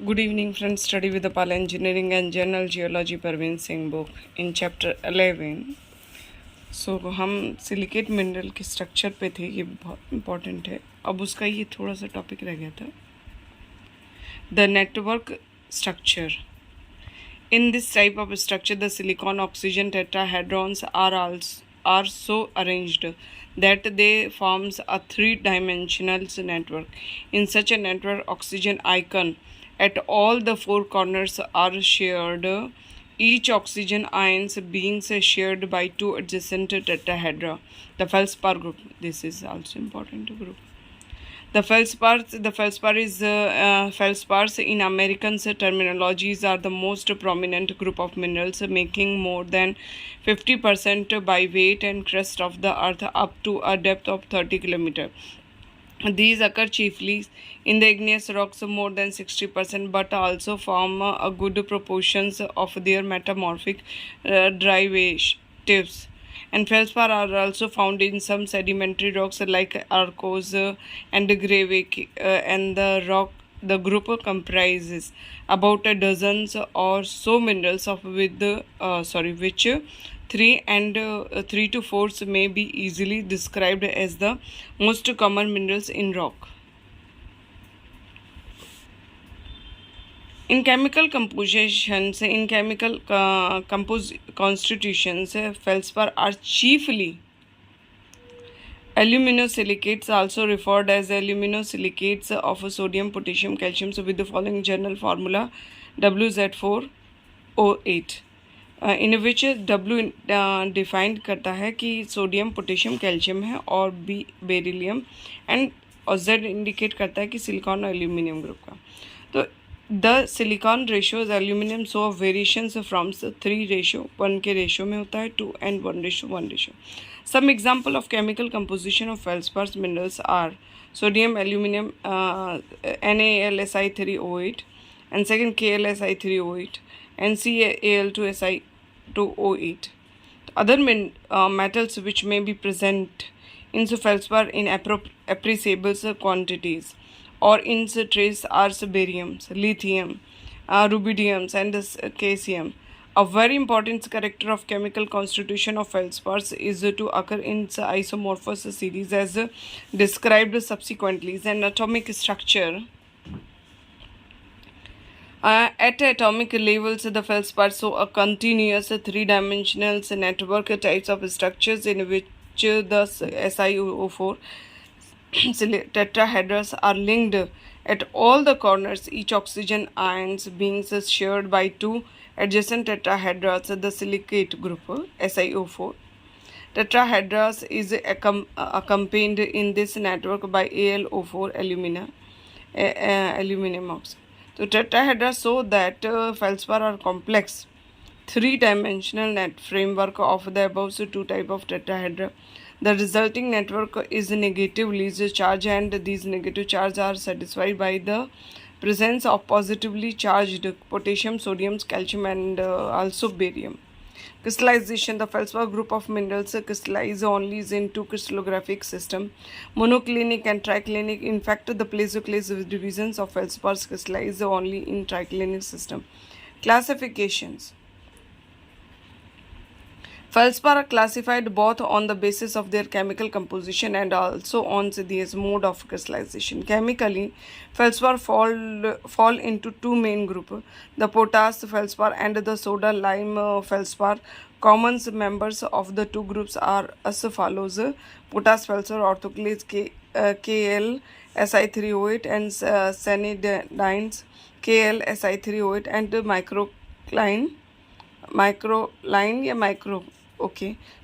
Good evening, friends. Study with the Pal Engineering and General Geology Parvin Singha book in chapter 11. So हम silicate mineral के structure पे थे, ये बहुत important है. अब उसका ये थोड़ा सा टॉपिक रह गया था. The network structure. In this type of structure, the silicon oxygen tetrahedrons are so arranged that they forms a three-dimensional network. In such a network, oxygen icon at all the four corners are shared, each oxygen ions being shared by two adjacent tetrahedra. The feldspar group. This is also important group. The feldspars in American terminologies are the most prominent group of minerals, making more than 50% by weight and crust of the earth up to a depth of 30 km. These occur chiefly in the igneous rocks, more than 60%, but also form a good proportions of their metamorphic derivatives. And feldspar are also found in some sedimentary rocks like arkose and grave, and the group comprises about a dozen or so minerals of which 3 to 4 may be easily described as the most common minerals in rock. In chemical compositions, constitutions, feldspar are chiefly aluminosilicates, also referred as aluminosilicates of sodium, potassium, calcium, with the following general formula WZ4O8, in which W defined करता है कि sodium, potassium, calcium है, और B beryllium, and और Z indicate करता है कि silicon और एल्यूमिनियम ग्रुप का. तो the silicon ratios aluminium so variations from 3 ratio 1 के रेशियो में होता है 2 and 1 ratio 1 ratio. Some example of chemical composition of feldspar minerals are sodium, aluminum, NaLSi3O8, and second KlSi3O8, and CaL2Si2O8. Other metals which may be present in feldspar in appreciable quantities or in trace are barium, lithium, rubidium, and caesium. A very important character of chemical constitution of feldspars is to occur in isomorphous series as described subsequently. An atomic structure. At atomic levels, the feldspars show a continuous three-dimensional network types of structures in which the SiO4 tetrahedrons are linked at all the corners, each oxygen ions being shared by two adjacent tetrahedrons. The silicate group SiO4 tetrahedrons is accompanied in this network by AlO4 aluminum oxide. So tetrahedra show that feldspar are complex three-dimensional net framework of the above two type of tetrahedra. The resulting network is negatively charged, and these negative charges are satisfied by the presence of positively charged potassium, sodium, calcium, and also barium. Crystallization. The feldspar group of minerals crystallize only in two crystallographic systems, monoclinic and triclinic. In fact, the plesioklase divisions of feldspars crystallize only in triclinic system. Classifications. Feldspar are classified both on the basis of their chemical composition and also on their mode of crystallization. Chemically, feldspar fall into two main groups: the potash feldspar and the soda lime feldspar. Common members of the two groups are as follows: potash feldspar orthoclase KlSi3O8 and cyanidines KlSi3O8 and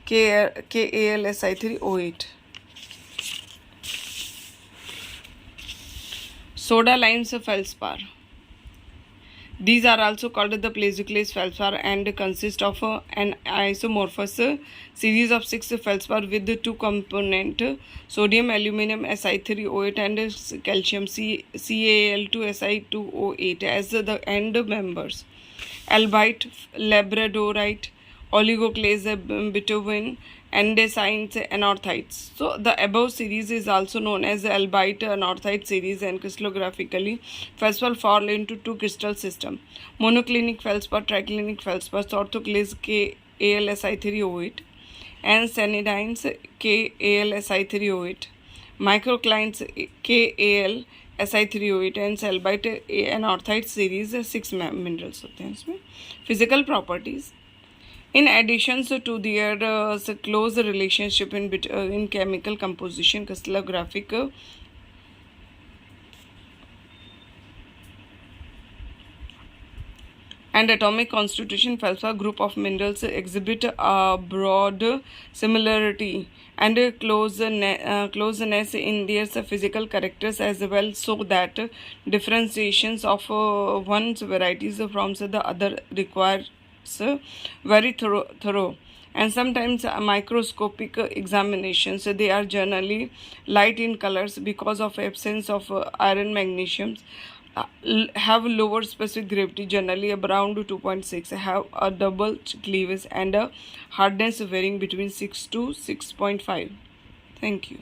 KlSi3O8. Soda lime feldspar. These are also called the plesioklase feldspar and consist of an isomorphous series of 6 feldspar with 2 components: sodium, aluminum, Si3O8, and calcium Cal2Si2O8 as the end members. Albite, labradorite, oligoclase bitumen, andesines, anorthites. So the above series is also known as the albite anorthite series, and crystallographically feldspar fall into two crystal system: monoclinic feldspar, triclinic feldspar, orthoclase KAlSi3O8, and cyanidines KAlSi3O8, microclines KAlSi3O8, and albite anorthite series 6 minerals होते हैं इसमें. Physical properties. In addition to their close relationship in chemical composition, crystallographic and atomic constitution, feldspar group of minerals exhibit a broad similarity and closeness in their physical characters as well, so that differentiations of one's varieties from the other requires very thorough and sometimes microscopic examinations. They are generally light in colors because of absence of iron, magnesium, have lower specific gravity, generally around 2.6, have a double cleavage and a hardness varying between 6 to 6.5. Thank you.